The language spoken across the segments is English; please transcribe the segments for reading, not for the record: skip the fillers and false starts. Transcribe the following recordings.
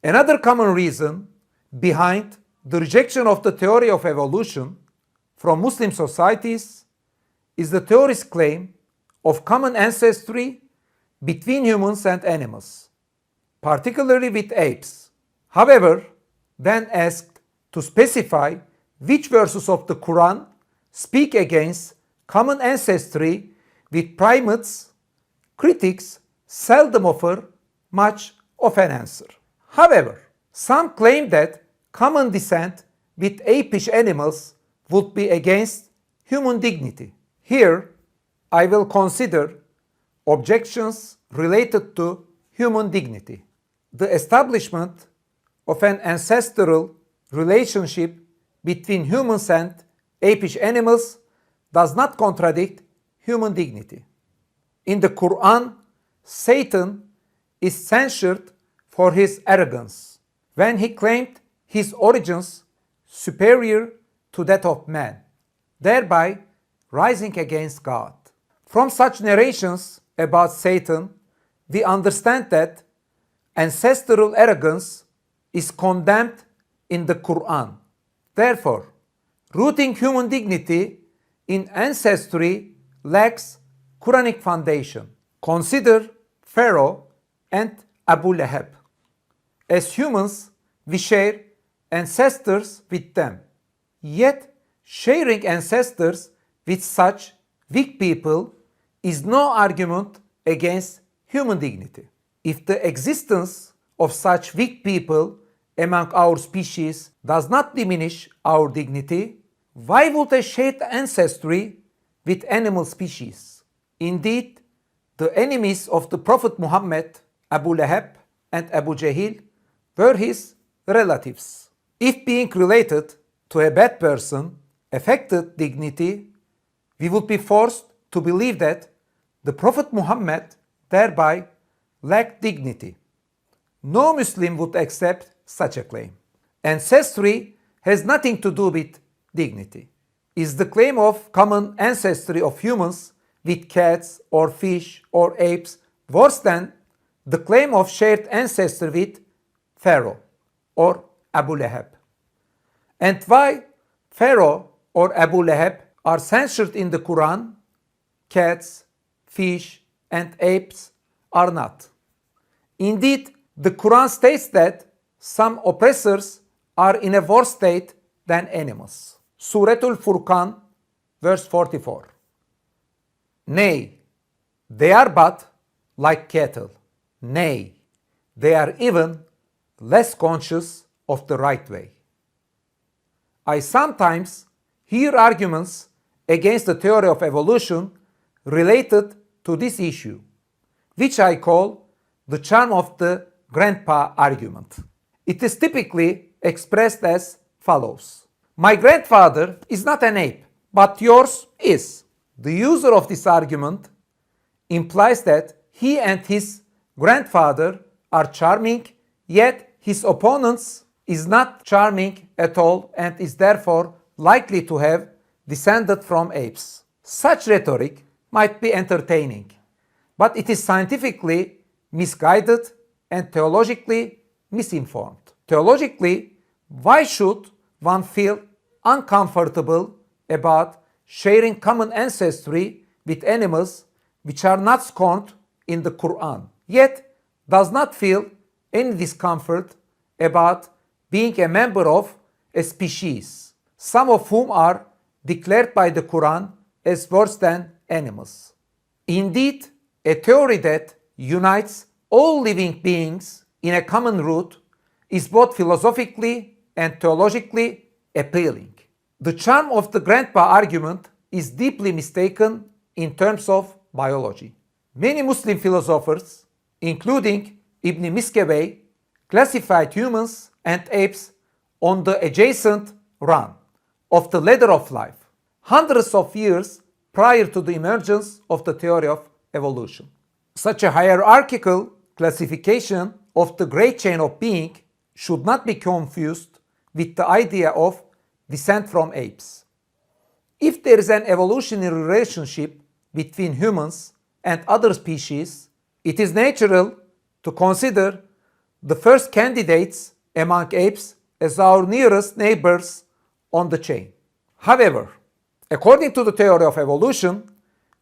Another common reason behind the rejection of the theory of evolution from Muslim societies is the theory's claim of common ancestry between humans and animals, particularly with apes. However, when asked to specify which verses of the Quran speak against common ancestry with primates, critics seldom offer much of an answer. However, some claim that common descent with apish animals would be against human dignity. Here, I will consider objections related to human dignity. The establishment of an ancestral relationship between humans and apish animals does not contradict human dignity. In the Quran, Satan is censured for his arrogance when he claimed his origins superior to that of man, thereby rising against God. From such narrations about Satan, we understand that ancestral arrogance is condemned in the Quran. Therefore, rooting human dignity in ancestry lacks Quranic foundation. Consider Pharaoh and Abu Lahab. As humans, we share ancestors with them. Yet, sharing ancestors with such weak people is no argument against human dignity. If the existence of such weak people among our species does not diminish our dignity, why would a shared ancestry with animal species? Indeed, the enemies of the Prophet Muhammad, Abu Lahab and Abu Jahl, were his relatives. If being related to a bad person affected dignity, we would be forced to believe that the Prophet Muhammad thereby lacked dignity. No Muslim would accept such a claim. Ancestry has nothing to do with dignity. Is the claim of common ancestry of humans with cats or fish or apes worse than the claim of shared ancestry with Pharaoh or Abu Lahab? And why Pharaoh or Abu Lahab are censored in the Quran, cats, fish, and apes are not? Indeed, the Quran states that some oppressors are in a worse state than animals. Suratul Furqan, verse 44. Nay, they are but like cattle. Nay, they are even less conscious of the right way. I sometimes hear arguments against the theory of evolution related to this issue, which I call the charm of the grandpa argument. It is typically expressed as follows. My grandfather is not an ape, but yours is. The user of this argument implies that he and his grandfather are charming, yet his opponents is not charming at all and is therefore likely to have descended from apes. Such rhetoric might be entertaining, but it is scientifically misguided and theologically misinformed. Theologically, why should one feel uncomfortable about sharing common ancestry with animals which are not scorned in the Quran, yet does not feel any discomfort about being a member of a species, some of whom are declared by the Quran as worse than animals? Indeed, a theory that unites all living beings in a common root is both philosophically and theologically appealing. The charm of the grandpa argument is deeply mistaken in terms of biology. Many Muslim philosophers, including Ibn Miskawayh, classified humans and apes on the adjacent run of the ladder of life, hundreds of years prior to the emergence of the theory of evolution. Such a hierarchical classification of the great chain of being should not be confused with the idea of descent from apes. If there is an evolutionary relationship between humans and other species, it is natural to consider the first candidates among apes as our nearest neighbors on the chain. However, according to the theory of evolution,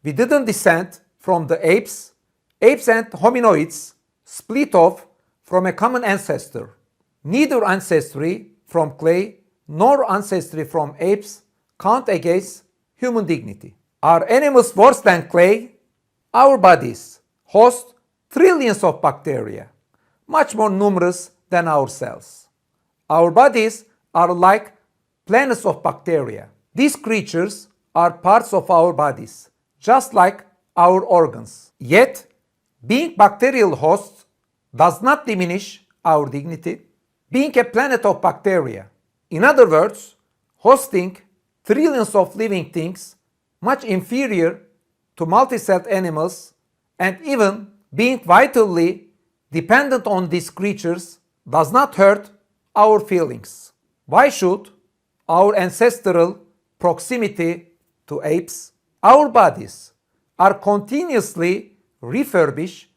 we didn't descend from the apes. Apes and hominoids split off from a common ancestor. Neither ancestry from clay nor ancestry from apes count against human dignity. Are animals worse than clay? Our bodies host trillions of bacteria, much more numerous than our cells. Our bodies are like planets of bacteria. These creatures are parts of our bodies, just like our organs. Yet, being bacterial hosts does not diminish our dignity. Being a planet of bacteria, in other words, hosting trillions of living things, much inferior to multi-celled animals, and even being vitally dependent on these creatures, does not hurt our feelings. Why should our ancestral proximity to apes? Our bodies are continuously refurbished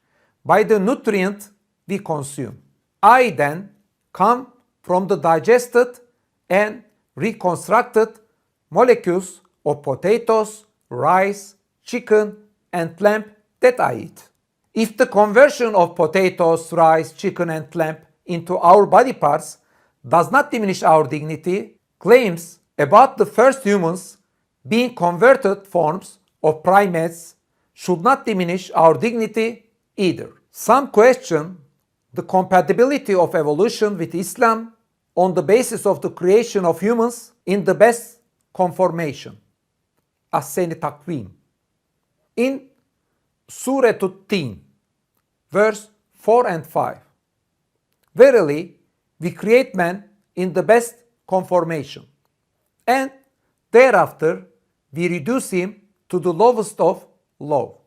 by the nutrient we consume. I then come from the digested and reconstructed molecules of potatoes, rice, chicken, and lamb that I eat. If the conversion of potatoes, rice, chicken, and lamb into our body parts does not diminish our dignity, claims about the first humans being converted forms of primates should not diminish our dignity either. Some question the compatibility of evolution with Islam on the basis of the creation of humans in the best conformation. Ahsen-i takvim. In Surah At-Tin, verse 4 and 5. Verily, we create man in the best conformation, and thereafter we reduce him to the lowest of low.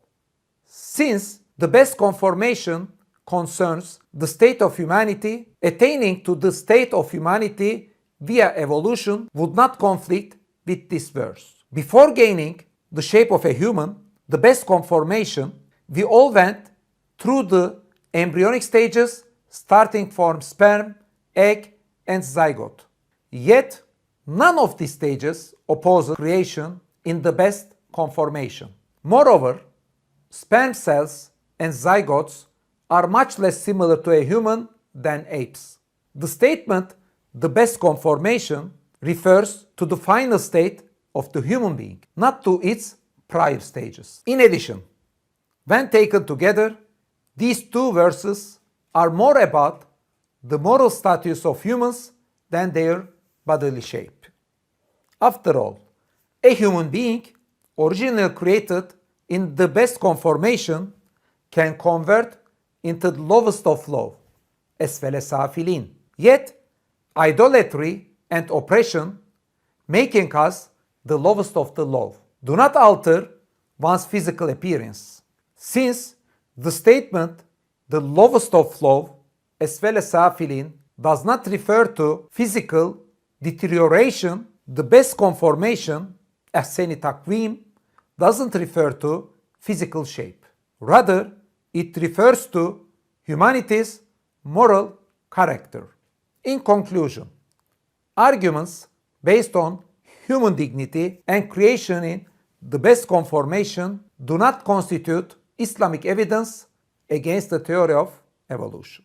Since the best conformation concerns the state of humanity, attaining to the state of humanity via evolution would not conflict with this verse. Before gaining the shape of a human, the best conformation, we all went through the embryonic stages starting from sperm, egg, and zygote. Yet, none of these stages opposes creation in the best conformation. Moreover, sperm cells and zygotes are much less similar to a human than apes. The statement, the best conformation, refers to the final state of the human being, not to its prior stages. In addition, when taken together, these two verses are more about the moral status of humans than their bodily shape. After all, a human being, originally created in the best conformation, can convert into the lowest of low, esfele safilin. Yet, idolatry and oppression, making us the lowest of the low, do not alter one's physical appearance. Since the statement, the lowest of low, esfele safilin, does not refer to physical deterioration, the best conformation, ahsen-i takvim, doesn't refer to physical shape. Rather, it refers to humanity's moral character. In conclusion, arguments based on human dignity and creation in the best conformation do not constitute Islamic evidence against the theory of evolution.